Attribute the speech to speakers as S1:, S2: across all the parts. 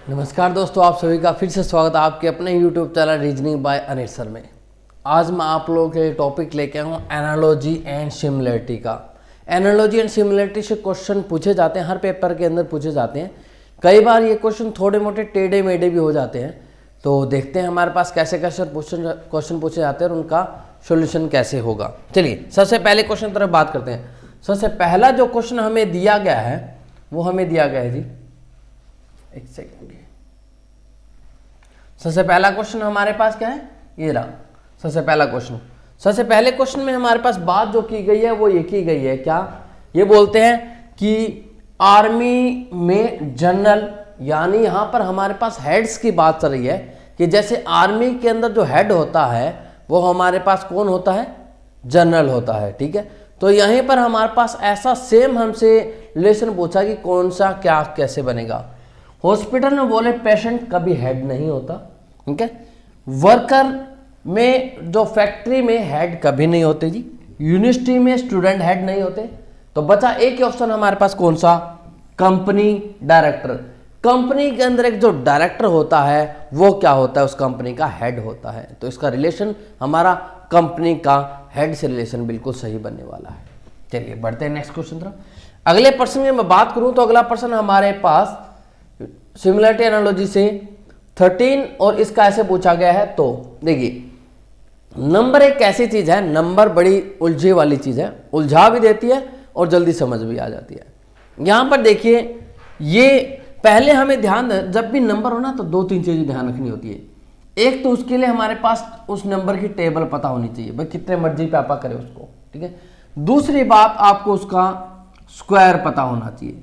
S1: नमस्कार दोस्तों, आप सभी का फिर से स्वागत है आपके अपने YouTube channel reasoning bye Anil sir में। आज मैं आप लोगों के लिए टॉपिक लेके आया हूँ एनालॉजी एंड सिमिलरिटी का। एनालॉजी एंड सिमिलरिटी से क्वेश्चन पूछे जाते हैं, हर पेपर के अंदर पूछे जाते हैं। कई बार ये क्वेश्चन थोड़े मोटे टेढ़े मेढ़े भी हो जाते हैं, तो देखते हैं हमारे पास कैसे कैसे क्वेश्चन पूछे जाते हैं और उनका सोल्यूशन कैसे होगा। चलिए सबसे पहले क्वेश्चन तरफ बात करते हैं। सबसे पहला जो क्वेश्चन हमें दिया गया है वो हमें दिया गया है जी, एक सेकंड। सबसे पहला क्वेश्चन हमारे पास क्या है, ये रहा सबसे पहला क्वेश्चन। सबसे पहले क्वेश्चन में हमारे पास बात जो की गई है वो ये की गई है, क्या ये बोलते हैं कि आर्मी में जनरल, यानी यहां पर हमारे पास हेड्स की बात चल रही है कि जैसे आर्मी के अंदर जो हेड होता है वो हमारे पास कौन होता है, जनरल होता है। ठीक है, तो यहीं पर हमारे पास ऐसा सेम हमसे रिलेशन पूछा कि कौन सा क्या कैसे बनेगा। हॉस्पिटल में बोले पेशेंट कभी हेड नहीं होता, ठीक है। वर्कर में जो फैक्ट्री में हेड कभी नहीं होते जी। यूनिवर्सिटी में स्टूडेंट हेड नहीं होते। तो बचा एक ही ऑप्शन हमारे पास, कौन सा, कंपनी डायरेक्टर। कंपनी के अंदर एक जो डायरेक्टर होता है वो क्या होता है, उस कंपनी का हेड होता है। तो इसका रिलेशन हमारा कंपनी का हेड से रिलेशन बिल्कुल सही बनने वाला है। चलिए बढ़ते हैं नेक्स्ट क्वेश्चन तरफ। अगले प्रश्न में मैं बात करूं तो अगला प्रश्न हमारे पास सिमिलरिटी एनालॉजी से 13 और इसका ऐसे पूछा गया है। तो देखिए, नंबर एक ऐसी चीज है, नंबर बड़ी उलझे वाली चीज है, उलझा भी देती है और जल्दी समझ भी आ जाती है। यहां पर देखिए, ये पहले हमें ध्यान, जब भी नंबर हो ना तो दो तीन चीजें ध्यान रखनी होती है। एक तो उसके लिए हमारे पास उस नंबर की टेबल पता होनी चाहिए, भाई कितने मर्जी पे आपा करे उसको, ठीक है। दूसरी बात, आपको उसका स्क्वायर पता होना चाहिए।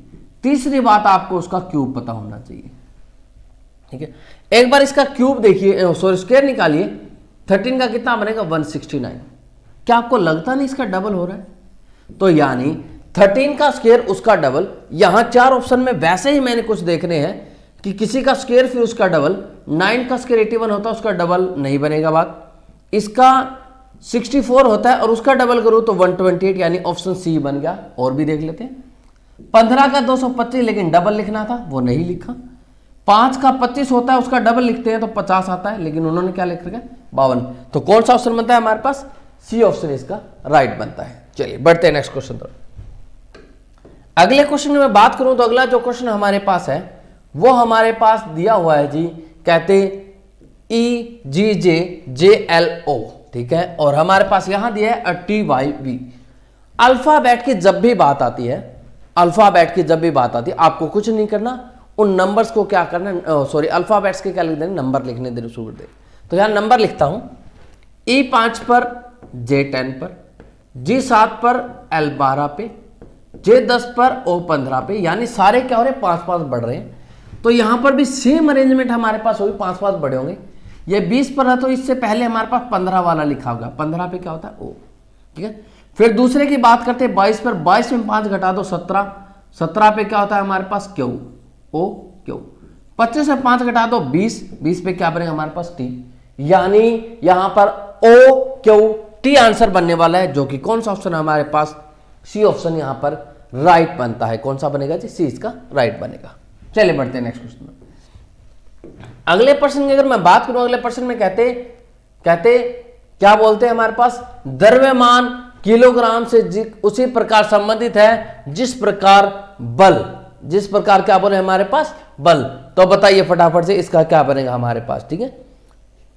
S1: तीसरी बात, आपको उसका क्यूब पता होना चाहिए, ठीक है। एक बार इसका क्यूब देखिए, सॉरी स्क्वायर निकालिए। 13 का कितना बनेगा, 169। क्या आपको लगता नहीं इसका डबल हो रहा है? तो यानी 13 का स्क्वायर उसका डबल। यहां चार ऑप्शन में वैसे ही मैंने कुछ देखने हैं कि किसी का स्क्वायर फिर उसका डबल। 9 का स्क्वायर 81 होता है, उसका डबल नहीं बनेगा बात। इसका 64 होता है और उसका डबल करूं तो 128, यानी ऑप्शन सी बन गया। और भी देख लेते हैं। 15 का 225, लेकिन डबल लिखना था वो नहीं लिखा। 5 का 25 होता है, उसका डबल लिखते हैं तो 50 आता है, लेकिन उन्होंने क्या लिख रखा है, 52। तो कौन सा ऑप्शन बनता है हमारे पास, सी ऑप्शन इसका राइट बनता है। चलिए बढ़ते हैं नेक्स्ट क्वेश्चन पर। अगले क्वेश्चन में मैं बात करूं तो अगला जो क्वेश्चन हमारे पास है वो हमारे पास दिया हुआ है जी, कहते EGJJLO, ठीक है। और हमारे पास यहां दिया है TYV। अल्फाबेट की जब भी बात आती है, अल्फाबेट की जब भी बात आती है, आपको कुछ नहीं करना, उन नंबर्स को क्या करना, सॉरी अल्फाबेट्स के क्या लिख देना, नंबर लिखने देना शुरू कर दे। तो यहां नंबर लिखता हूं, E5 पर, J10 पर, G7 पर, L12 पे, J10 पर, O15 पे, यानी सारे क्या हो रहे हैं, 5-5 बढ़ रहे हैं। तो यहां पर भी सेम अरेंजमेंट हमारे पास होगी, 5-5 बढ़े होंगे। ये 20 पर है तो इससे पहले हमारे पास 15 वाला लिखा होगा। 15 पे क्या होता है, O, ठीक है। फिर दूसरे की बात करते हैं 22 पर, 22 में 5 घटा दो 17, 17 पे क्या होता है हमारे पास, Q, O Q। 25 में 5 घटा दो 20, 20 पे क्या बनेगा हमारे पास, T। यानी यहां पर O Q T आंसर बनने वाला है, जो कि कौन सा ऑप्शन है हमारे पास, सी ऑप्शन यहां पर राइट बनता है। कौन सा बनेगा जी, सी इसका राइट बनेगा। चलिए बढ़ते हैं नेक्स्ट क्वेश्चन में। अगले प्रश्न की अगर मैं बात करूं, अगले प्रश्न में कहते क्या बोलते हैं हमारे पास, द्रव्यमान किलोग्राम से उसी प्रकार संबंधित है जिस प्रकार बल, जिस प्रकार क्या बोले हमारे पास, बल। तो बताइए फटाफट से इसका क्या बनेगा हमारे पास, ठीक है।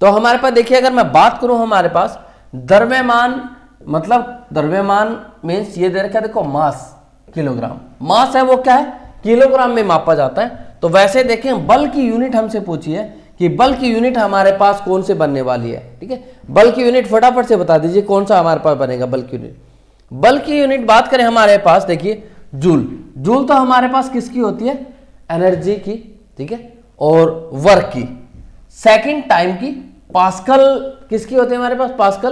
S1: तो हमारे पास देखिए, अगर मैं बात करूं हमारे पास द्रव्यमान, मतलब द्रव्यमान मीन्स ये दे रखा है, देखो मास, किलोग्राम मास है, वो क्या है, किलोग्राम में मापा जाता है। तो वैसे देखें, बल की यूनिट हमसे पूछी है कि बल की यूनिट हमारे पास कौन से बनने वाली है, ठीक है। बल की यूनिट फटाफट से बता दीजिए कौन सा हमारे पास बनेगा बल की यूनिट। बल की यूनिट बात करें हमारे पास, देखिए जूल। जूल तो हमारे पास किसकी होती है, एनर्जी की, ठीक है, और वर्क की। सेकंड टाइम की। पास्कल किसकी होती है हमारे पास, पास्कल,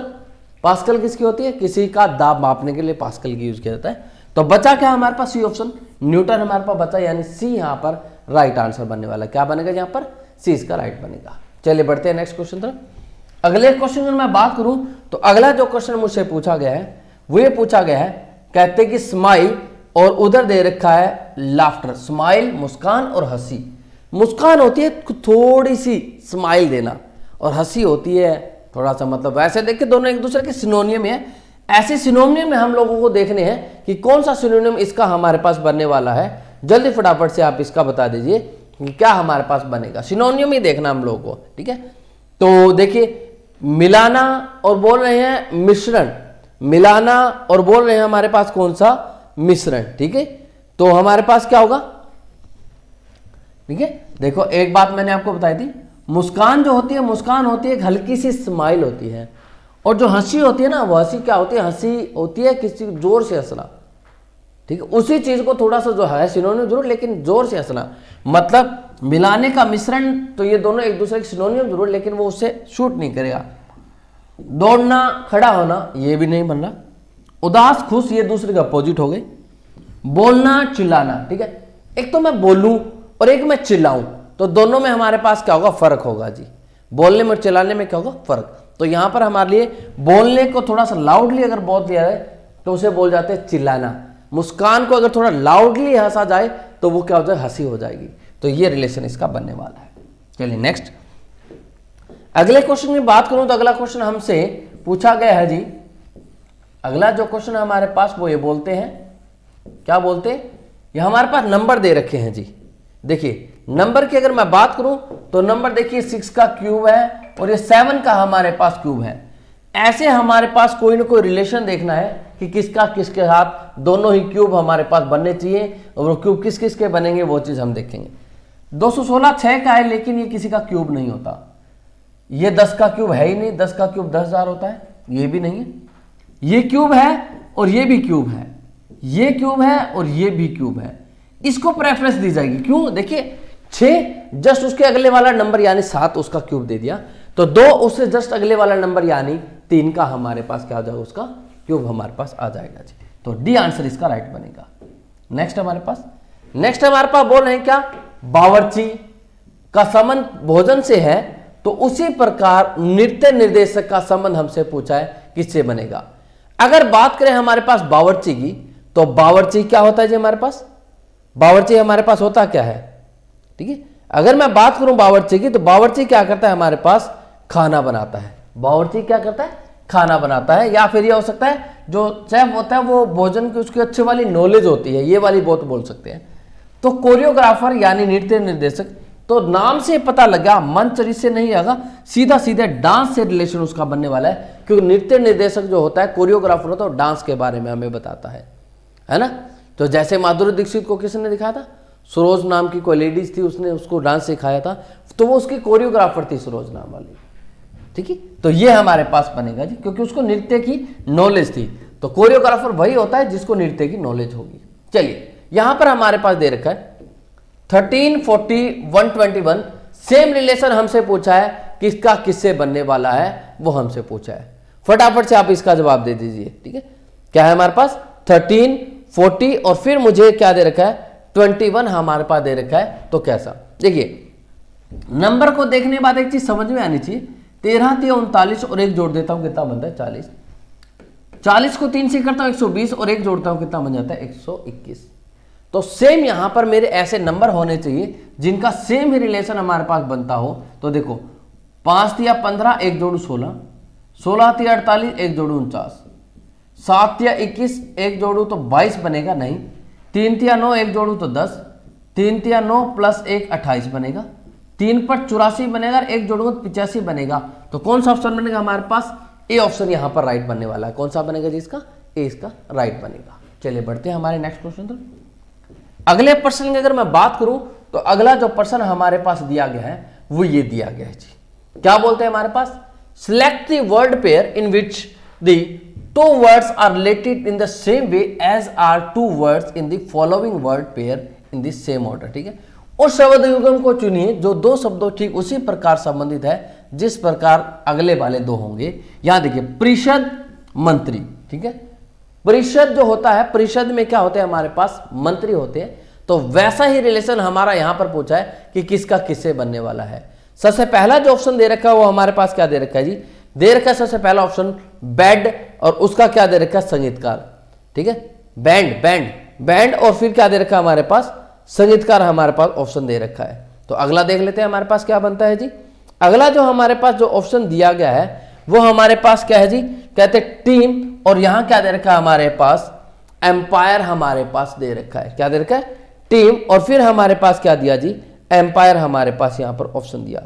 S1: पास्कल किसकी होती है, किसी का दाब मापने के लिए पास्कल की यूज किया जाता है। तो बचा क्या हमारे पास, सी ऑप्शन, न्यूटन हमारे पास बचा, यानी सी यहां पर राइट आंसर बनने वाला। क्या बनेगा यहां पर, सी इसका राइट बनेगा। चलिए बढ़ते हैं नेक्स्ट क्वेश्चन तरफ। अगले क्वेश्चन में मैं बात करूं तो अगला जो क्वेश्चन मुझसे पूछा गया है वो ये पूछा गया है, कहते कि स्माइल और उधर दे रखा है लाफ्टर, स्माइल मुस्कान और हंसी। मुस्कान होती है थोड़ी सी स्माइल देना, और हंसी होती है थोड़ा सा, मतलब वैसे देखिए दोनों एक दूसरे के सिनोनियम है। ऐसे सिनोनियम में हम लोगों को देखने हैं कि कौन सा सिनोनियम इसका हमारे पास बनने वाला है। जल्दी फटाफट से आप इसका बता दीजिए कि क्या हमारे पास बनेगा। सिनोनियम ही देखना हम लोगों को, ठीक है। तो देखिए मिलाना और बोल रहे हैं मिश्रण, मिलाना और बोल रहे हैं हमारे पास कौन सा, मिश्रण, ठीक है। तो हमारे पास क्या होगा, ठीक है। देखो एक बात मैंने आपको बताई थी, मुस्कान जो होती है, मुस्कान होती है एक हल्की सी स्माइल होती है, और जो हंसी होती है ना, वो हंसी क्या होती है, हंसी होती है किसी जोर से हंसना, ठीक है। उसी चीज को थोड़ा सा जो है सिनोनियम जरूर, लेकिन जोर से हंसना, मतलब मिलाने का मिश्रण, तो ये दोनों एक दूसरे के सिनोनियम जरूर, लेकिन वो उससे शूट नहीं करेगा। दौड़ना, खड़ा होना, ये भी नहीं बन रहा। उदास, खुश, ये दूसरे के अपोजिट हो गए। बोलना, चिल्लाना, ठीक है। एक तो मैं बोलूं और एक मैं चिल्लाऊं, तो दोनों में हमारे पास क्या होगा, फर्क होगा जी। बोलने में और चिल्लाने में क्या होगा, फर्क। तो यहां पर हमारे लिए बोलने को थोड़ा सा लाउडली अगर बोल दिया जाए तो उसे बोल जाते हैं चिल्लाना। मुस्कान को अगर थोड़ा लाउडली हंसा जाए तो वो क्या हो जाए, हंसी हो जाएगी। तो ये रिलेशन इसका बनने वाला है। चलिए नेक्स्ट, अगले क्वेश्चन में बात करूं तो अगला क्वेश्चन हमसे पूछा गया है जी। अगला जो क्वेश्चन हमारे पास वो ये बोलते हैं, क्या बोलते हैं, ये हमारे पास नंबर दे रखे हैं जी। देखिए नंबर की अगर मैं बात करूं तो नंबर देखिए 6 का क्यूब है और ये 7 का हमारे पास क्यूब है। ऐसे हमारे पास कोई ना कोई रिलेशन देखना है कि किसका किसके साथ, दोनों ही क्यूब हमारे पास बनने चाहिए, और वो क्यूब किस किस के बनेंगे वो चीज हम देखेंगे। 216 6 का है, लेकिन ये किसी का क्यूब नहीं होता। ये 10 का क्यूब है ही नहीं, 10 का क्यूब 10,000 होता है, ये भी नहीं है। ये क्यूब है और ये भी क्यूब है, ये क्यूब है और ये भी क्यूब है, इसको प्रेफरेंस दी जाएगी। क्यों, देखिए 6 जस्ट उसके अगले वाला नंबर यानी 7 उसका क्यूब दे दिया, तो 2 उससे जस्ट अगले वाला नंबर यानी 3 का हमारे पास क्या आ जाएगा, उसका क्यूब हमारे पास आ जाएगा जी। तो डी आंसर इसका राइट बनेगा। नेक्स्ट हमारे पास बोल रहे हैं क्या, बावर्ची का संबंध भोजन से है, तो उसी प्रकार नृत्य निर्देशक का संबंध हमसे पूछा है किससे बनेगा। अगर बात करें हमारे पास बावर्ची की, तो बावर्ची क्या होता है जी, हमारे पास बावर्ची हमारे पास होता क्या है, ठीक है। अगर मैं बात करूं बावर्ची की, तो बावर्ची क्या करता है, हमारे पास खाना बनाता है। बावर्ची क्या करता है, खाना बनाता है। या फिर ये हो सकता है जो शेफ होता है वो भोजन की उसकी अच्छी वाली नॉलेज होती है, ये वाली बहुत बोल सकते हैं। तो कोरियोग्राफर यानी नृत्य निर्देशक, तो नाम से पता लगा मंच से नहीं आएगा, सीधा सीधे डांस से रिलेशन उसका बनने वाला है, क्योंकि नृत्य निर्देशक जो होता है, कोरियोग्राफर होता है, वो डांस के बारे में हमें बताता है ना। तो जैसे माधुरी दीक्षित को किसने दिखाया था, सरोज नाम की कोई लेडीज थी, उसने उसको डांस सिखाया था, तो वो उसकी कोरियोग्राफर थी, सरोज नाम वाली, ठीक है। तो ये हमारे पास बनेगा जी, क्योंकि उसको नृत्य की नॉलेज थी। तो कोरियोग्राफर वही होता है जिसको नृत्य की नॉलेज होगी। चलिए यहां पर हमारे पास दे रखा है 13, 40, 121, सेम रिलेशन हमसे पूछा है, किसका किससे बनने वाला है वो हमसे पूछा है। फटाफट से आप इसका जवाब दे दीजिए, ठीक है। क्या है हमारे पास 13, 40 और फिर मुझे क्या दे रखा है 21 हमारे पास दे रखा है। तो कैसा, देखिए नंबर को देखने के बाद एक चीज समझ में आनी चाहिए, 13, 39 और एक जोड़ देता हूं कितना बनता है 40, 40 को 3 से करता हूं 120 और एक जोड़ता हूं कितना बन जाता है 121। तो सेम यहां पर मेरे ऐसे नंबर होने चाहिए जिनका सेम ही रिलेशन हमारे पास बनता हो। तो देखो 5 या 15 एक जोड़ू 16, 16 या 48 एक जोड़ू 49, 7 या 21 एक जोड़ू तो 22 बनेगा नहीं, 3 या 9 एक जोड़ू तो 10, 3 या 9 प्लस 1 28 बनेगा, 3 पर 84 बनेगा, एक जोड़ूंगा तो 85 बनेगा। तो कौन सा ऑप्शन बनेगा हमारे पास, ए ऑप्शन यहां पर राइट बनने वाला है। कौन सा बनेगा जी इसका, ए इसका राइट बनेगा। चलिए बढ़ते हैं हमारे नेक्स्ट क्वेश्चन पर। अगले प्रश्न की अगर मैं बात करूं तो अगला जो प्रश्न हमारे पास दिया गया है वो ये दिया गया है जी। क्या बोलते हैं हमारे पास, select the word pair in which the two words are related in the same way as are two words in the following word pair in the same order, ठीक है। उस शब्द युग्म को चुनिए जो दो शब्दों ठीक उसी प्रकार संबंधित है जिस प्रकार अगले वाले दो होंगे। यहां देखिए परिषद, मंत्री, ठीक है। परिषद जो होता है, परिषद में क्या होते हैं हमारे पास मंत्री होते हैं, तो वैसा ही रिलेशन हमारा यहां पर पूछा है कि किसका किससे बनने वाला है। सबसे पहला जो ऑप्शन दे रखा है वो हमारे पास क्या दे रखा है जी, दे रखा है सबसे पहला ऑप्शन बेड, और उसका क्या दे रखा है संगीतकार, ठीक है। बैंड, बैंड, बैंड और फिर क्या दे रखा है हमारे पास संगीतकार, हमारे पास ऑप्शन दे रखा है। तो अगला देख लेते हैं हमारे पास क्या बनता है जी। अगला जो हमारे पास जो ऑप्शन दिया गया है वो हमारे पास क्या है जी, कहते हैं टीम, और यहां क्या दे रखा है हमारे पास, एम्पायर हमारे पास दे रखा है। क्या दे रखा है, टीम, और फिर हमारे पास क्या दिया जी, एम्पायर हमारे पास यहां पर ऑप्शन दिया।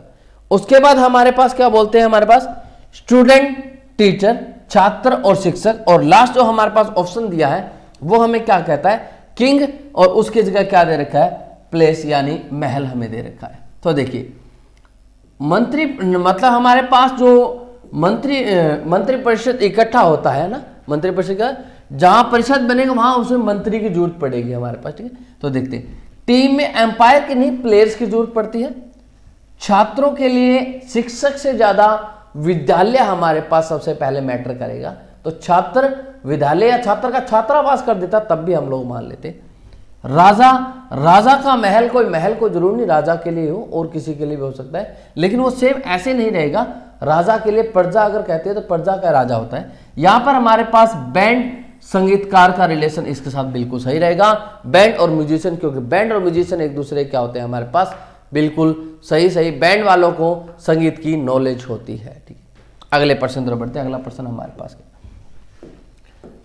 S1: उसके बाद हमारे पास क्या बोलते हैं, हमारे पास स्टूडेंट, टीचर, छात्र और शिक्षक, और लास्ट जो हमारे पास ऑप्शन दिया है वो हमें क्या कहता है, किंग, और उसकी जगह क्या दे रखा है, प्लेस यानी महल हमें दे रखा है। तो देखिए मंत्री मतलब हमारे पास जो मंत्री परिषद इकट्ठा होता है ना, मंत्री परिषद का जहां परिषद बनेगा वहां उसमें मंत्री की जरूरत पड़ेगी हमारे पास, ठीक है। तो देखते हैं टीम में एम्पायर की नहीं, प्लेयर्स की जरूरत पड़ती है। छात्रों के लिए शिक्षक से ज्यादा विद्यालय हमारे पास सबसे पहले मैटर करेगा, तो छात्र विद्यालय या छात्र का छात्रावास कर देता तब भी हम लोग मान लेते। राजा का महल, कोई महल को जरूर नहीं राजा के लिए हो, और किसी के लिए भी हो सकता है, लेकिन वो सेम ऐसे नहीं रहेगा। राजा के लिए प्रजा अगर कहते हैं तो प्रजा का राजा होता है। यहां पर हमारे पास बैंड संगीतकार का रिलेशन इसके साथ बिल्कुल सही रहेगा, बैंड और म्यूजिशियन, क्योंकि बैंड और म्यूजिशियन एक दूसरे क्या होते हैं हमारे पास, बिल्कुल सही बैंड वालों को संगीत की नॉलेज होती है, ठीक है। अगले प्रश्न तरफ बढ़ते हैं। अगला प्रश्न हमारे पास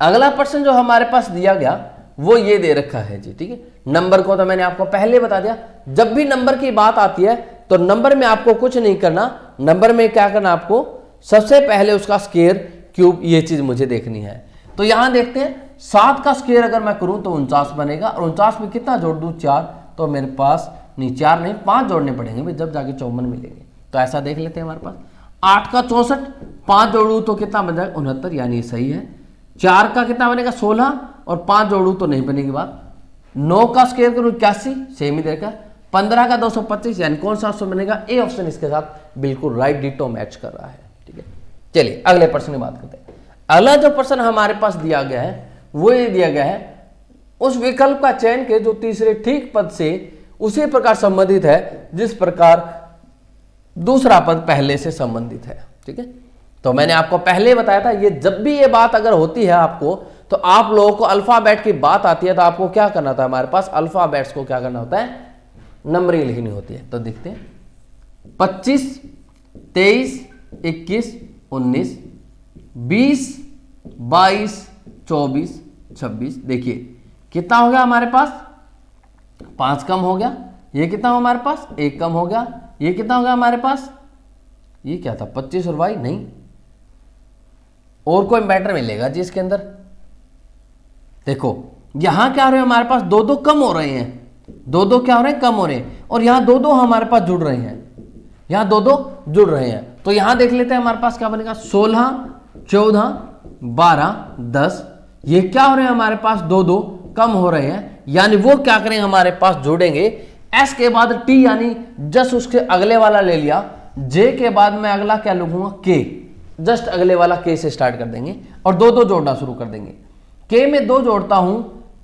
S1: अगला प्रश्न जो हमारे पास दिया गया वो ये दे रखा है जी, ठीक है। नंबर को तो मैंने आपको पहले बता दिया, जब भी नंबर की बात आती है तो नंबर में आपको कुछ नहीं करना, नंबर में क्या करना आपको, सबसे पहले उसका स्क्वायर, क्यूब, ये चीज मुझे देखनी है। तो यहां देखते हैं 7 का स्क्वायर अगर मैं करूं तो 49 बनेगा, और 49 में कितना जोड़ दूं, 4, तो मेरे पास नहीं 4 नहीं 5 जोड़ने पड़ेंगे भाई, जब जाके 54 मिलेंगे। तो ऐसा देख लेते हैं हमारे पास 8 का 64, 5 जोड़ू तो कितना बन जाएगा, 69, यानी ये सही है। 4 का कितना बनेगा, 16, और 5 जोड़ू तो नहीं बनेगी बात। 9 का स्क्वायर करूं 81, सेम ही देखा। 15 का 225, यानी कौन सा ऑप्शन बनेगा, ए ऑप्शन इसके साथ बिल्कुल राइट डिटो मैच कर रहा है, ठीक है। चलिए अगले प्रश्न की बात करते हैं। अगला जो प्रश्न हमारे पास दिया गया है वो ये दिया गया है, उस विकल्प का चयन के जो तीसरे ठीक पद से उसी प्रकार संबंधित है जिस प्रकार दूसरा पद पहले से संबंधित है, ठीक है। तो मैंने आपको पहले बताया था, ये जब भी ये बात अगर होती है आपको, तो आप लोगों को अल्फाबेट की बात आती है तो आपको क्या करना था, हमारे पास अल्फाबेट्स को क्या करना होता है, नंबरिंग लिखनी होती है। तो देखते हैं 25, 23, 21, 19, 20, 22, 24, 26, देखिए कितना हो गया हमारे पास, 5 कम हो गया। ये कितना हो हमारे पास, 1 कम हो गया। ये कितना हो गया हमारे पास, ये क्या था, 25 और y नहीं, और कोई मैटर मिलेगा जी इसके अंदर। देखो यहां क्या हो रहे हैं हमारे पास, 2 कम हो रहे हैं, 2 क्या हो रहे हैं, कम हो रहे हैं, और यहां 2 हमारे पास जुड़ रहे हैं, यहां 2 जुड़ रहे हैं। तो यहां देख लेते हैं हमारे पास क्या बनेगा, 16, 14, 12, 10, ये क्या हो रहे हैं हमारे पास, 2 कम हो रहे हैं, यानी वो क्या करेंगे हमारे पास जोड़ेंगे। एस के बाद टी, यानी जस्ट उसके अगले वाला ले लिया। जे के बाद मैं अगला क्या लिखूंगा, के, जस्ट अगले वाला के से स्टार्ट कर देंगे और 2 जोड़ना शुरू कर देंगे। के में 2 जोड़ता हूं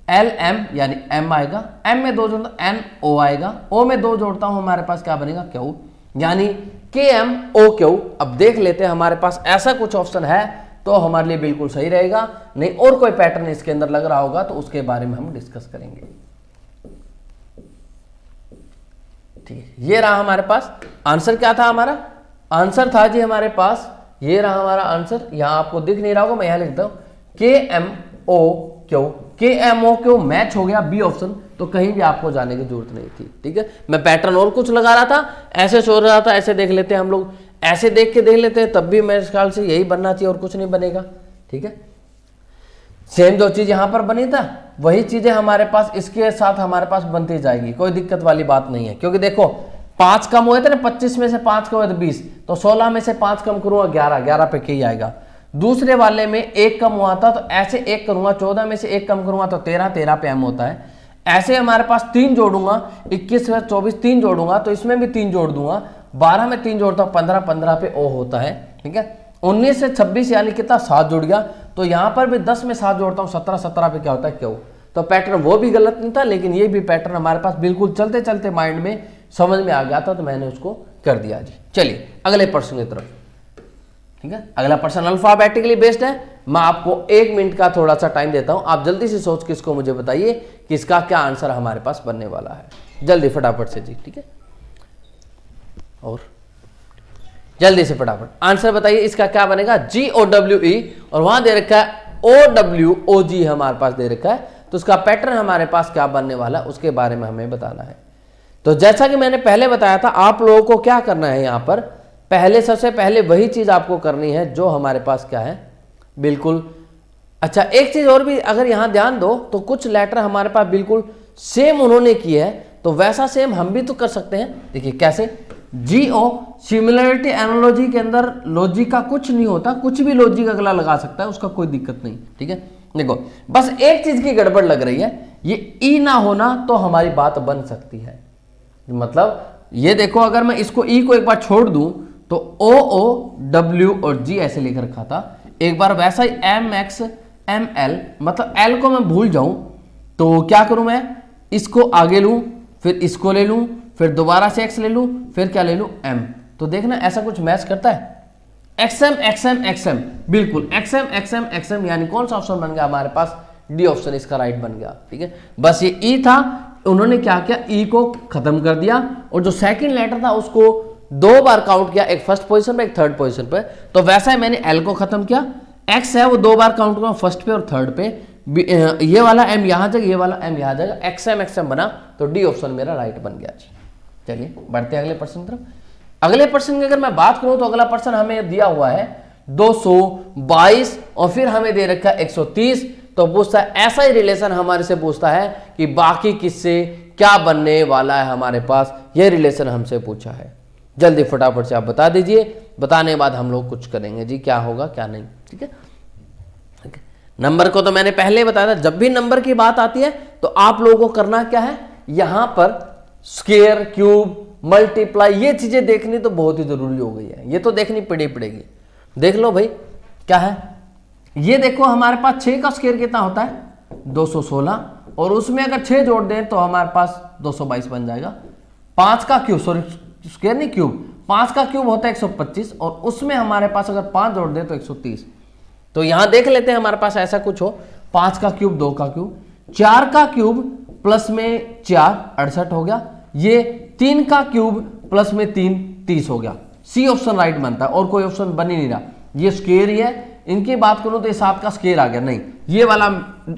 S1: एल एम, यानी एम आएगा। एम में 2 जोड़ता एन ओ आएगा। ओ में 2 जोड़ता हूं हमारे पास क्या बनेगा, क्यू, यानी के एम ओ क्यू। अब देख लेते हैं हमारे पास ऐसा कुछ ऑप्शन है तो हमारे लिए बिल्कुल सही रहेगा, नहीं और कोई पैटर्न इसके अंदर लग रहा होगा तो उसके बारे में हम डिस्कस करेंगे, ठीक है। ये रहा हमारे पास आंसर, क्या था हमारा आंसर, था जी हमारे पास, ये रहा हमारा आंसर। यहां आपको दिख नहीं रहा होगा, मैं यहां लिखता हूं के एम ओ क्यू, के एम ओ क्यू मैच हो गया बी ऑप्शन, तो कहीं भी आपको जाने की जरूरत नहीं थी, ठीक है। मैं पैटर्न और कुछ लगा रहा था, ऐसे सोच रहा था, ऐसे देख लेते हैं हम लोग, ऐसे देख के देख लेते हैं, तब भी मेरे ख्याल से यही बनना चाहिए और कुछ नहीं बनेगा, ठीक है। सेम जो चीज यहां पर बनी था वही चीजें हमारे पास इसके साथ हमारे पास बनती जाएगी, कोई दिक्कत वाली बात नहीं है। क्योंकि देखो 5 कम हुए थे ना, 25 में से 5 कम हुए थे 20, तो 16 में से 5 कम करूंगा 11, 11 पे के ही आएगा। दूसरे वाले में 1 कम हुआ था तो ऐसे 1 करूंगा, 14 में से 1 कम करूंगा तो 13, 13 पे एम होता है। ऐसे हमारे पास 3 जोड़ूंगा, 21 में 24 3 जोड़ूंगा तो इसमें भी 3 जोड़ दूंगा, 12 में 3 जोड़ता हूं 15, 15 पे ओ होता है, ठीक है। 19 से 26 यानी कितना 7 जुड़ गया, तो यहां पर भी 10 में 7 जोड़ता हूं 17, 17 पे क्या होता है क्यों। तो पैटर्न वो भी गलत नहीं था, लेकिन ये भी पैटर्न हमारे पास बिल्कुल चलते चलते माइंड में समझ में आ गया था, तो मैंने उसको कर दिया जी। चलिए अगले प्रश्न की तरफ, ठीक है। अगला प्रश्न अल्फाबेटिकली बेस्ड है। मैं आपको 1 मिनट का थोड़ा सा टाइम देता हूं, आप जल्दी से सोच के इसको मुझे बताइए कि इसका क्या आंसर हमारे पास बनने वाला है, जल्दी फटाफट से जी, ठीक है। और जल्दी से फटाफट आंसर बताइए, इसका क्या बनेगा? GOWE, और वहां दे रखा है OWOG हमारे पास दे रखा है, तो उसका पैटर्न हमारे पास क्या बनने वाला उसके बारे में हमें बताना है। तो जैसा कि मैंने पहले बताया था, आप लोगों को क्या करना है यहाँ पर, पहले सबसे पहले वही चीज आपको करनी है जो हमारे पास क्या है, बिल्कुल। अच्छा, एक चीज और भी अगर यहां ध्यान दो तो कुछ लेटर हमारे पास बिल्कुल सेम उन्होंने की है, तो वैसा सेम हम भी तो कर सकते हैं। देखिए कैसे, GO सिमिलरिटी एनालॉजी के अंदर लॉजिक का कुछ नहीं होता, कुछ भी लॉजिक अगला लगा सकता है, उसका कोई दिक्कत नहीं। ठीक है, देखो बस एक चीज की गड़बड़ लग रही है, ये ई ना होना तो हमारी बात बन सकती है। मतलब ये देखो, अगर मैं इसको ई को एक बार छोड़ दूं तो OO W और G ऐसे लिख रखा था, एक बार वैसा ही MX ML, मतलब L को मैं भूल जाऊं तो क्या करूं, मैं इसको आगे लूं, फिर इसको ले लूं, फिर दोबारा से X ले लूं, फिर क्या ले लूं M, तो देखना ऐसा कुछ मैच करता है। XM XM XM, बिल्कुल XM XM XM, यानी कौन सा ऑप्शन बन गया हमारे पास? डी ऑप्शन इसका राइट बन गया। ठीक है, बस ये ई था, उन्होंने क्या किया, ई को खत्म कर दिया, और जो सेकंड लेटर था उसको 2 बार काउंट किया, एक फर्स्ट पोजीशन पे एक थर्ड पोजीशन पे, तो वैसा ही मैंने एल को खत्म किया। एक्स है वो 2 बार काउंट किया फर्स्ट पे और थर्ड पे, ये वाला एम यहां जाएगा, ये वाला एम यहां जाएगा, एक्सएम एक्सएम बना, तो डी ऑप्शन मेरा राइट बन गया। चलिए बढ़ते हैं अगले प्रश्न की तरफ। अगले प्रश्न की अगर मैं बात करूं तो अगला प्रश्न हमें दिया हुआ है 222 और फिर हमें दे रखा है 130, तो पूछता है ऐसा ही रिलेशन हमारे से पूछता है कि बाकी किससे क्या बनने वाला है हमारे पास, यह रिलेशन हमसे पूछा है। जल्दी फटाफट से आप बता दीजिए, बताने के बाद हम लोग कुछ करेंगे जी, क्या होगा क्या नहीं। ठीक है, नंबर को तो मैंने पहले बताया था, जब भी नंबर की बात आती है तो आप लोगों को करना क्या है, यहां पर स्क्वायर, क्यूब, मल्टीप्लाई, ये चीजें देखनी तो बहुत ही जरूरी हो गई है, ये तो देखनी पड़ेगी। देख लो भाई क्या है, ये देखो हमारे पास 6 का स्क्वायर कितना होता है 216, और उसमें अगर 6 जोड़ दें तो हमारे पास 222 बन जाएगा। 5 का क्यूब, सॉरी स्क्वायर नहीं क्यूब, 5 का क्यूब होता है 125, और उसमें हमारे पास अगर 5 जोड़ दें तो 130। तो यहां देख लेते हैं हमारे पास ऐसा कुछ हो, 5 का क्यूब 2 का क्यूब, 4 का क्यूब प्लस में 4 68 हो गया, ये 3 का क्यूब प्लस में 3 30 हो गया। सी ऑप्शन राइट बनता है, और कोई ऑप्शन बन ही नहीं रहा, ये स्क्वायर ही है। इनकी बात करूं तो ये 7 का स्क्वायर आ गया, नहीं ये वाला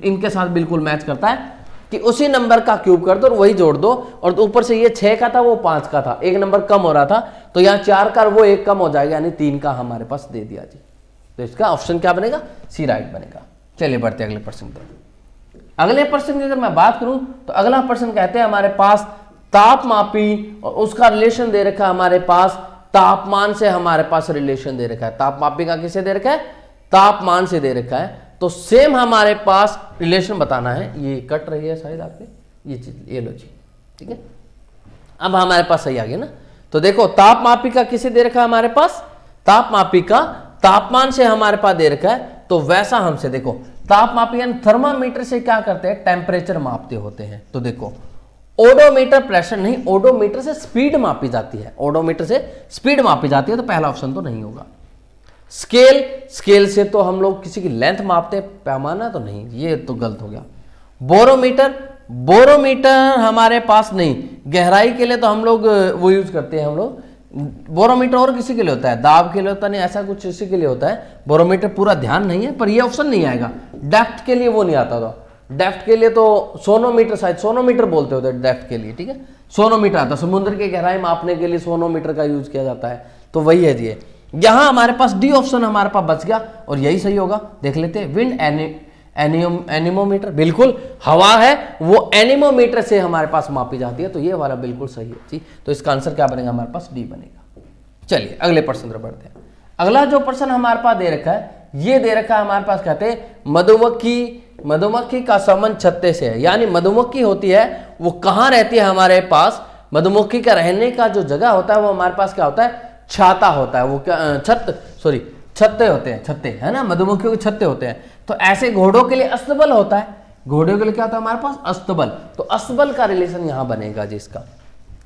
S1: इनके साथ बिल्कुल मैच करता है कि उसी नंबर का क्यूब कर दो और वही जोड़ दो, और तो ऊपर से ये 6 का था वो 5 का था, एक नंबर कम हो रहा था, तो यहाँ 4 का वो एक कम हो जाएगा, यानी 3 का हमारे पास दे दिया जी। तो इसका ऑप्शन क्या बनेगा, सी राइट बनेगा। चलिए बढ़ते अगले प्रश्न पर। अगले प्रश्न की अगर मैं बात करूं तो अगला प्रश्न कहते हैं हमारे पास तापमापी, और उसका रिलेशन दे रखा है हमारे पास तापमान से, हमारे पास रिलेशन दे रखा है। तापमापी का किसे दे रखा है, तापमान से दे रखा है। तो सेम हमारे पास रिलेशन बताना है, ये कट रही है शायद आपके, ये चीज ये लो जी। ठीक है, अब हमारे पास सही आ गया ना। तो देखो तापमापी का किसे दे रखा है हमारे पास, तापमापी का तापमान से हमारे पास दे रखा है। तो वैसा हमसे देखो तापमापी यानी थर्मामीटर से क्या करते हैं, टेम्परेचर मापते होते हैं। तो देखो ओडोमीटर प्रेशर नहीं, ओडोमीटर से स्पीड मापी जाती है, ओडोमीटर से स्पीड मापी जाती है, तो पहला ऑप्शन तो नहीं होगा। स्केल, स्केल से तो हम लोग किसी की लेंथ मापते हैं, पैमाना तो नहीं, ये तो गलत हो गया। बोरोमीटर, बोरोमीटर हमारे पास नहीं, गहराई के लिए तो हम लोग वो यूज करते हैं हम लोग। बोरोमीटर और किसी के लिए होता है, दाब के लिए होता नहीं, ऐसा कुछ इसी के लिए होता है। बोरोमीटर पूरा ध्यान नहीं है, पर ये ऑप्शन नहीं आएगा। डेप्थ के लिए वो नहीं आता था, डेप्थ के लिए तो सोनोमीटर, शायद सोनोमीटर बोलते होते डेप्थ के लिए। ठीक है, सोनोमीटर आता, समुद्र की गहराई मापने के लिए सोनोमीटर का यूज किया जाता है, तो वही है जी। यहां हमारे पास डी ऑप्शन हमारे पास बच गया, और यही सही होगा। देख लेते हैं, विंड एनीमोमीटर, बिल्कुल हवा है वो एनीमोमीटर से हमारे पास मापी जाती है, तो ये वाला बिल्कुल सही है जी। तो इसका आंसर क्या बनेगा हमारे पास, डी बनेगा। चलिए अगले प्रश्न पर बढ़ते हैं। अगला जो प्रश्न हमारे पास दे रखा है, ये दे रखा है हमारे पास, कहते हैं मधुमक्खी, मधुमक्खी का संबंध छत्ते से है, यानी मधुमक्खी होती है वो कहां रहती है हमारे पास, मधुमक्खी का रहने का जो जगह होता है वो हमारे पास क्या होता है, छाता होता है, वो क्या छत्ते होते हैं, छत्ते है ना, मधुमक्खियों के छत्ते होते हैं। तो ऐसे घोड़ों के लिए अस्तबल होता है, घोड़ों के लिए क्या होता है हमारे पास, अस्तबल, तो अस्तबल का रिलेशन यहां बनेगा जी इसका।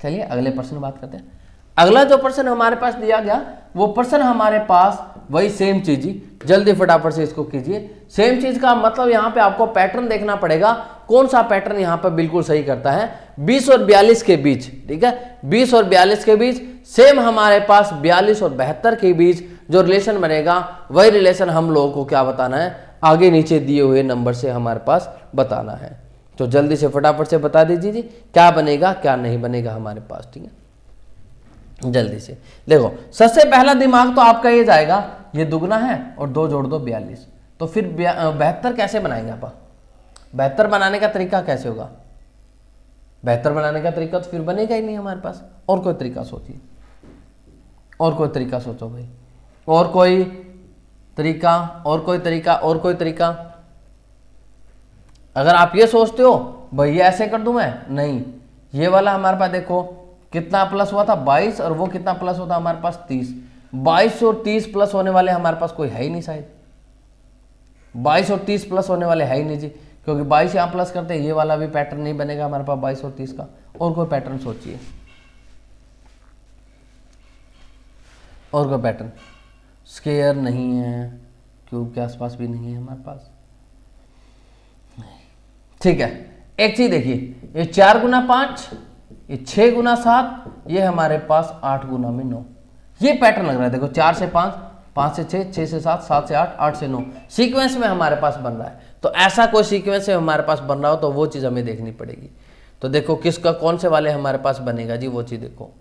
S1: चलिए अगले प्रश्न बात करते हैं। अगला जो प्रश्न हमारे पास दिया गया वो प्रश्न हमारे पास वही सेम चीज ही, जल्दी फटाफट से इसको कीजिए। सेम चीज का मतलब यहाँ पे आपको पैटर्न देखना पड़ेगा कौन सा पैटर्न यहाँ पर बिल्कुल सही करता है, 20 और 42 के बीच, ठीक है, 20 और 42 के बीच सेम हमारे पास 42 और 72 के बीच जो रिलेशन बनेगा वही रिलेशन हम लोगों को क्या बताना है, आगे नीचे दिए हुए नंबर से हमारे पास बताना है। तो जल्दी से फटाफट से बता दीजिए जी क्या बनेगा क्या नहीं बनेगा हमारे पास, ठीक है। जल्दी से देखो, सबसे पहला दिमाग तो आपका ये जाएगा, ये दुगना है और 2 जोड़ दो 42, तो फिर 72 कैसे बनाएंगे आप? 72 बनाने का तरीका कैसे होगा? 72 बनाने का तरीका तो फिर बनेगा ही नहीं हमारे पास। और कोई तरीका सोचिए, और कोई तरीका सोचो भाई, और कोई तरीका, और कोई तरीका, और कोई तरीका। अगर आप ये सोचते हो भैया ऐसे कर दूं मैं, नहीं, ये वाला हमारे पास देखो कितना प्लस हुआ था 22 और वो कितना प्लस होता हमारे पास 30, 22 और 30 प्लस होने वाले हमारे पास कोई है ही नहीं शायद, 22 और 30 प्लस होने वाले है ही नहीं जी, क्योंकि 22 यहाँ प्लस करते हैं, ये वाला भी पैटर्न नहीं बनेगा हमारे पास 22 और 30 का। और कोई पैटर्न सोचिए, और कोई पैटर्न। स्क्वायर नहीं है, क्यूब के आसपास भी नहीं है हमारे पास, ठीक है। एक चीज देखिए, ये 4 गुना 5, ये 6 गुना 7, ये हमारे पास 8 गुना में 9, ये पैटर्न लग रहा है। देखो 4 से 5, 5 से 6, 6 से 7, 7 से 8, 8 से 9 सीक्वेंस में हमारे पास बन रहा है। तो ऐसा कोई सीक्वेंस में हमारे पास बन रहा हो तो वो चीज़ हमें देखनी पड़ेगी। तो देखो किसका कौन से वाले हमारे पास बनेगा जी, वो चीज़ देखो।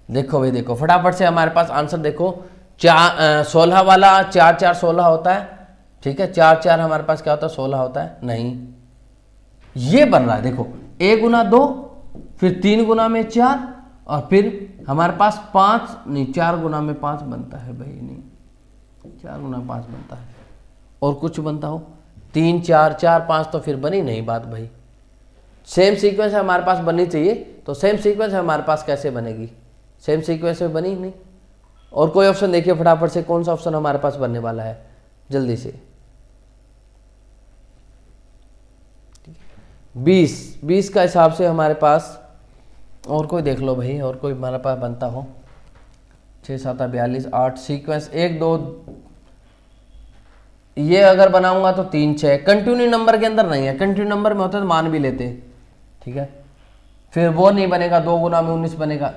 S1: देखो भाई, देखो फटाफट से हमारे पास आंसर देखो, 16 वाला 4 4 16 होता है, ठीक है, 4 4 हमारे पास क्या होता है 16 होता है, नहीं, ये बन रहा है। देखो a गुना 2, फिर 3 गुना में 4, और फिर हमारे पास 5 नहीं, 4 गुना में 5 बनता है भाई, नहीं 4 गुना 5 बनता है, और कुछ बनता हो 3 4 4 5, तो फिर बनी नहीं बात भाई। सेम सीक्वेंस हमारे पास बननी चाहिए, तो सेम सीक्वेंस हमारे पास कैसे बनेगी, सेम सीक्वेंस में बनी नहीं। और कोई ऑप्शन देखिए फटाफट से, कौन सा ऑप्शन हमारे पास बनने वाला है जल्दी से। 20 का हिसाब से हमारे पास, और कोई देख लो भाई, और कोई हमारे पास बनता हो, 6 7 42 8 सीक्वेंस 1 2, ये अगर बनाऊंगा तो 3 6, कंटिन्यू नंबर के अंदर नहीं है, कंटिन्यू नंबर में होता तो मान भी लेते, ठीक है। फिर वो नहीं बनेगा, 2 गुना में 19 बनेगा,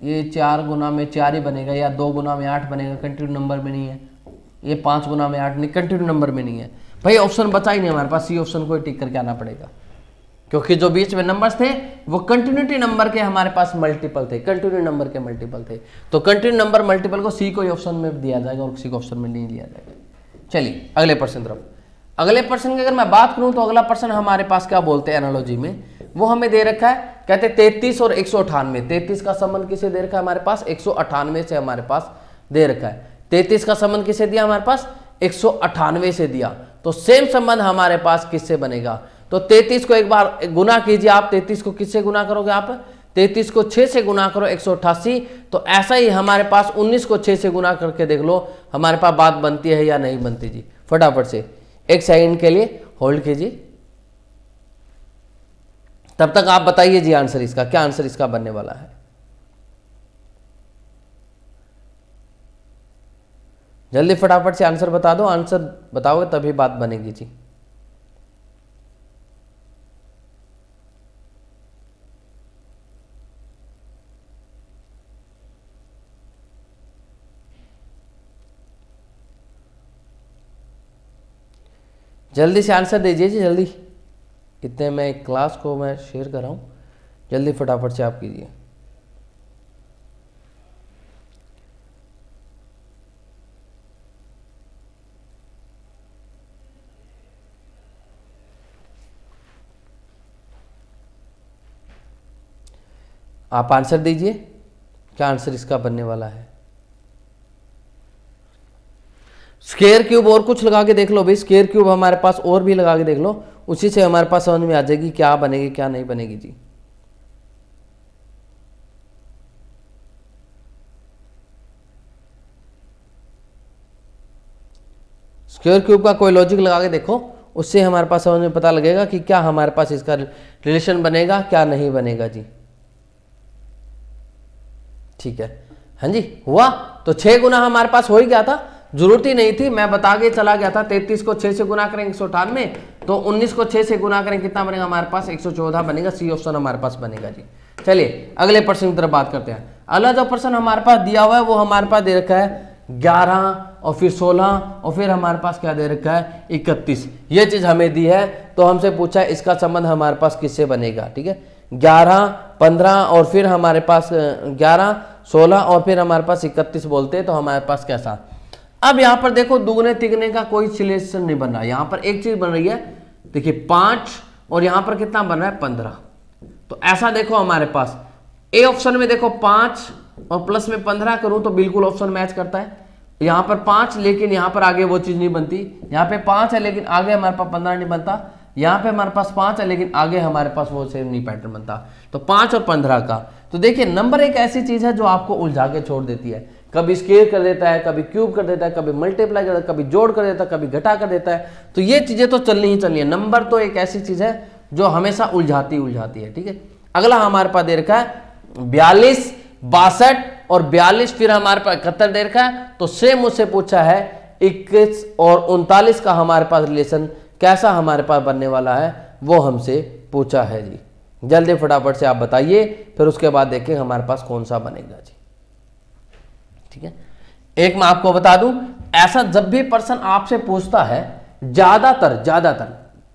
S1: ये 4 गुना में 4 ही बनेगा, या 2 गुना में 8 बनेगा, कंटिन्यू नंबर में नहीं है। ये 5 गुना में 8 नहीं, कंटिन्यू नंबर में नहीं है भाई। ऑप्शन बचा ही नहीं हमारे पास, सी ऑप्शन को टिक करके आना पड़ेगा, क्योंकि जो बीच में नंबर्स थे वो कंटिन्यूटी नंबर के हमारे पास मल्टीपल थे, कंटिन्यू नंबर के मल्टीपल थे। तो कंटिन्यू नंबर मल्टीपल को सी को ऑप्शन में दिया जाएगा और सी को ऑप्शन में नहीं दिया जाएगा। चलिए अगले प्रश्न तरफ। अगले प्रश्न की अगर मैं बात करूं तो अगला प्रश्न हमारे पास क्या बोलते हैं एनालॉजी में, वो हमें दे रखा है, कहते हैं 33 और 198। 33 का संबंध किसे दे रखा है हमारे पास, 198 से हमारे पास दे रखा है। 33 का संबंध किसे दिया हमारे पास, 198 से दिया। तो सेम संबंध हमारे पास किससे बनेगा, तो 33 को एक बार गुना कीजिए आप, 33 को किससे गुना करोगे आप, 33 को 6 से गुना करो 188। तो ऐसा ही हमारे पास 19 को 6 से गुना करके देख लो हमारे पास बात बनती है या नहीं बनती जी। फटाफट से 1 सेकंड के लिए होल्ड कीजिए, तब तक आप बताइए जी आंसर इसका क्या, आंसर इसका बनने वाला है। जल्दी फटाफट से आंसर बता दो, आंसर बताओगे तभी बात बनेगी जी। जल्दी से आंसर दीजिए जी जल्दी, इतने में क्लास को मैं शेयर कर रहा हूँ, जल्दी फटाफट से आप कीजिए। आप आंसर दीजिए, क्या आंसर इसका बनने वाला है। स्क्वायर क्यूब और कुछ लगा के देख लो भाई, स्क्वायर क्यूब हमारे पास और भी लगा के देख लो, उसी से हमारे पास समझ में आ जाएगी क्या बनेगी क्या नहीं बनेगी जी। स्क्वायर क्यूब का कोई लॉजिक लगा के देखो, उससे हमारे पास समझ में पता लगेगा कि क्या हमारे पास इसका रिलेशन बनेगा क्या नहीं बनेगा जी। ठीक है, हाँ जी हुआ। तो 6 गुना हमारे पास हो ही गया था, जरूरत ही नहीं थी, मैं बता के चला गया था। 33 को 6 से गुना करेंगे 198, तो 19 को 6 से गुना करेंगे कितना बनेगा हमारे पास 114 बनेगा। सी ऑप्शन हमारे पास बनेगा जी। चलिए अगले प्रश्न की तरफ बात करते हैं। अगला जो प्रश्न हमारे पास दिया हुआ है वो हमारे पास दे रखा है 11 और फिर 16 और फिर हमारे पास क्या दे रखा है 31। ये चीज हमें दी है, तो हमसे पूछा है इसका संबंध हमारे पास किससे बनेगा। ठीक है, 11, 15 और फिर हमारे पास 11, 16 और फिर हमारे पास 31 बोलते हैं, तो हमारे पास कैसा। अब यहाँ पर देखो दुगने तिगने का कोई रिलेशन नहीं बन रहा। यहाँ पर एक चीज बन रही है, देखिए 5 और यहाँ पर कितना बन रहा है 15। तो ऐसा देखो हमारे पास ए ऑप्शन में देखो 5 और प्लस में 15 करूं तो बिल्कुल ऑप्शन मैच करता है। यहाँ पर 5 लेकिन यहाँ पर आगे वो चीज नहीं बनती। यहाँ पे 5 है लेकिन आगे हमारे पास 15 नहीं बनता। यहाँ पे हमारे पास 5 है लेकिन आगे हमारे पास वो सेम नहीं पैटर्न बनता। तो 5 और 15 का, तो देखिए नंबर एक ऐसी चीज है जो आपको उलझा के छोड़ देती है। कभी स्केयर कर देता है, कभी क्यूब कर देता है, कभी मल्टीप्लाई कर देता है, कभी जोड़ कर देता है, कभी घटा कर देता है। तो ये चीजें तो चलनी ही चलनी है। नंबर तो एक ऐसी चीज है जो हमेशा उलझाती है। ठीक है, अगला हमारे पास दे रखा है 42, 62 और 42, फिर हमारे पास 71 दे रखा है। तो सेम मुझसे पूछा है 21 और 39 का हमारे पास रिलेशन कैसा हमारे पास बनने वाला है, वो हमसे पूछा है जी। जल्दी फटाफट से आप बताइए, फिर उसके बाद देखें हमारे पास कौन सा बनेगा जी। ठीक है, एक मैं आपको बता दूं, ऐसा जब भी पर्सन आपसे पूछता है, ज्यादातर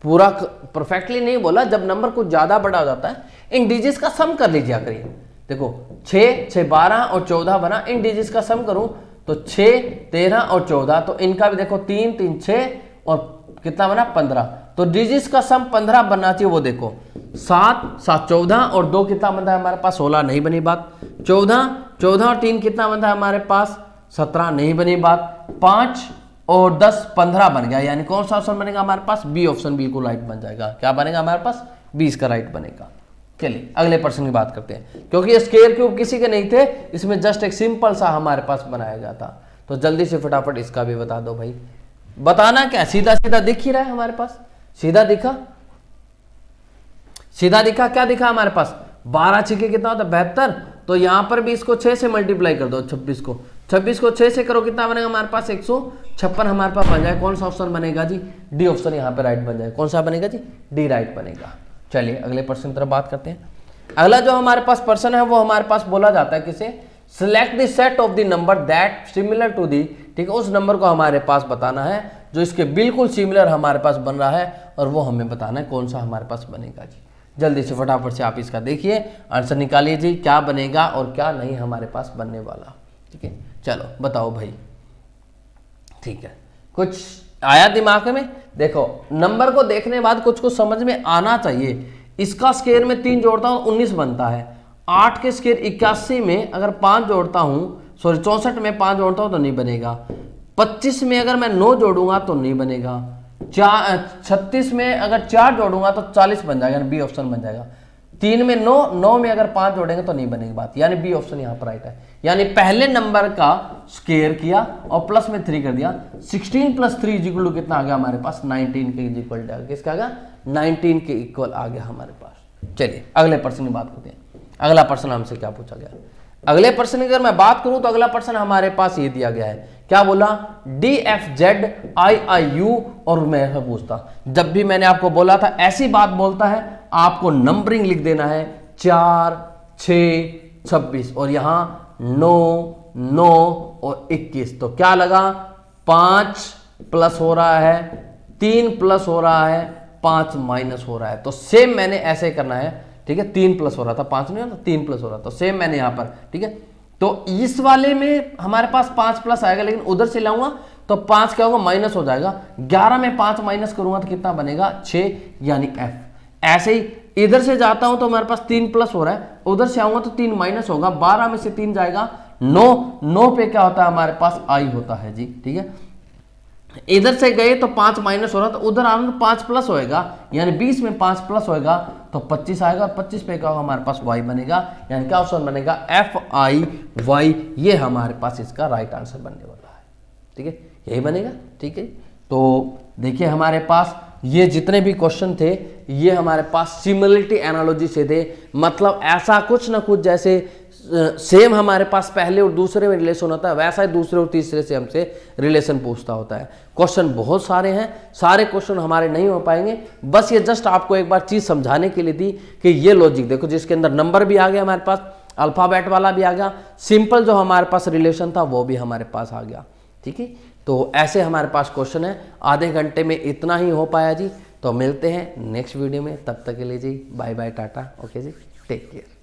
S1: पूरा परफेक्टली नहीं बोला, जब नंबर कुछ ज्यादा बड़ा हो जाता है इन डिजिट्स का सम कर लीजिए करिए। देखो 6, 6, 12 और 14 बना, इन डिजिट्स का सम करूं तो 6, 13 और 14, तो इनका भी देखो 3, 3, 6 और कितना बना 15। तो डिजिट्स का सम 15 बनना चाहिए। वो देखो 7, 7, 14 और 2 कितना बनता है हमारे पास 16, नहीं बनी बात। 14, 14 और 3 कितना बनता है हमारे पास 17, नहीं बनी बात। 5 और 10, 15 बन गया, यानी कौन सा ऑप्शन बनेगा हमारे पास, बी ऑप्शन बिल्कुल राइट बन जाएगा। क्या बनेगा हमारे पास, 20 का राइट बनेगा। चलिए अगले प्रश्न की बात करते हैं, क्योंकि स्क्वायर क्यूब किसी के नहीं थे, इसमें जस्ट एक सिंपल सा हमारे पास बनाया गया था। तो जल्दी से फटाफट इसका भी बता दो भाई। बताना क्या, सीधा सीधा दिख ही रहा है हमारे पास, सीधा दिखा क्या दिखा हमारे पास, 12 छिके कितना होता है 72। तो यहां पर भी इसको 6 से मल्टीप्लाई कर दो, 26 को 6 से करो कितना बनेगा हमारे पास 156 हमारे पास बन जाए। कौन सा ऑप्शन बनेगा जी, डी ऑप्शन यहाँ पे राइट बन जाए। कौन सा बनेगा जी, डी राइट बनेगा। चलिए अगले प्रश्न की तरफ बात करते हैं। अगला जो हमारे पास प्रश्न है वो हमारे पास बोला जाता है किसे, select the set of the number that similar to the. ठीक है, उस नंबर को हमारे पास बताना है जो इसके बिल्कुल सिमिलर हमारे पास बन रहा है, और वो हमें बताना है कौन सा हमारे पास बनेगा जी। जल्दी से फटाफट से आप इसका देखिए, आंसर निकालिए जी, क्या बनेगा और क्या नहीं हमारे पास बनने वाला। ठीक है, चलो बताओ भाई। ठीक है, कुछ आया दिमाग में। देखो नंबर को देखने के बाद कुछ समझ में आना चाहिए। इसका स्क्वायर में 3 जोड़ता हूं 19 बनता है। 8 के स्क्वायर 81 में अगर 5 जोड़ता हूं, सॉरी 64 में 5 जोड़ता हूं तो नहीं बनेगा। 25 में अगर मैं 9 जोड़ूंगा तो नहीं बनेगा। 36 में अगर 4 जोड़ूंगा तो 40 बन जाएगा, बी ऑप्शन बन जाएगा। 3 में 9 में अगर 5 जोड़ेंगे तो नहीं बनेगी बात, यानी बी ऑप्शन यहाँ पर राइट है। यानी पहले नंबर का स्क्वायर किया और प्लस में 3 कर दिया। 16 + 3 इक्वल टू कितना आ गया हमारे पास, 19 के इक्वल आ गया। किसका आ गया, 19 के इक्वल आ गया हमारे पास। चलिए अगले प्रश्न की बात करते हैं। अगला प्रश्न हमसे क्या पूछा गया, अगले प्रश्न की अगर मैं बात करूं तो अगला प्रश्न हमारे पास ये दिया गया है, क्या बोला, DFZIIU। और मैं पूछता, जब भी मैंने आपको बोला था ऐसी बात बोलता है, आपको नंबरिंग लिख देना है 4, 6, 26 और यहां 9, 9 और 21। तो क्या लगा, 5 प्लस हो रहा है, 3 प्लस हो रहा है, 5 माइनस हो रहा है। तो सेम मैंने ऐसे करना है। ठीक है, 3 प्लस हो रहा था, 5 नहीं होता, 3 प्लस हो रहा था। तो सेम मैंने यहां पर, ठीक है, तो इस वाले में हमारे पास 5 प्लस आएगा, लेकिन उधर से लाऊंगा तो 5 क्या होगा, माइनस हो जाएगा। 11 में 5 माइनस करूंगा तो कितना बनेगा, 6, यानी F। ऐसे ही इधर से जाता हूं तो हमारे पास 3 प्लस हो रहा है, उधर से आऊंगा तो 3 माइनस होगा। 12 में से 3 जाएगा 9 पे क्या होता है हमारे पास, I होता है जी। ठीक है, इधर से गए तो 5 माइनस हो रहा, तो उधर आऊंगा तो 5 प्लस होएगा, यानी 20 में 5 प्लस होएगा तो 25 आएगा। 25 पे क्या होगा हमारे पास, Y बनेगा। यानी क्या ऑप्शन बनेगा, FIY। ये हमारे पास इसका राइट आंसर बनने वाला है। ठीक है, यही बनेगा। ठीक है, तो देखिए हमारे पास ये जितने भी क्वेश्चन थे ये हमारे पास सिमिलरिटी एनालॉजी से थे। मतलब ऐसा कुछ ना कुछ जैसे सेम हमारे पास पहले और दूसरे में रिलेशन होता है, वैसा ही दूसरे और तीसरे से हमसे रिलेशन पूछता होता है। क्वेश्चन बहुत सारे हैं, सारे क्वेश्चन हमारे नहीं हो पाएंगे, बस ये जस्ट आपको एक बार चीज़ समझाने के लिए थी कि ये लॉजिक देखो, जिसके अंदर नंबर भी आ गया हमारे पास, अल्फ़ाबेट वाला भी आ गया, सिंपल जो हमारे पास रिलेशन था वो भी हमारे पास आ गया। ठीक है, तो ऐसे हमारे पास क्वेश्चन है। आधे घंटे में इतना ही हो पाया जी, तो मिलते हैं नेक्स्ट वीडियो में, तब तक के लिए जी बाय बाय टाटा, ओके जी, टेक केयर।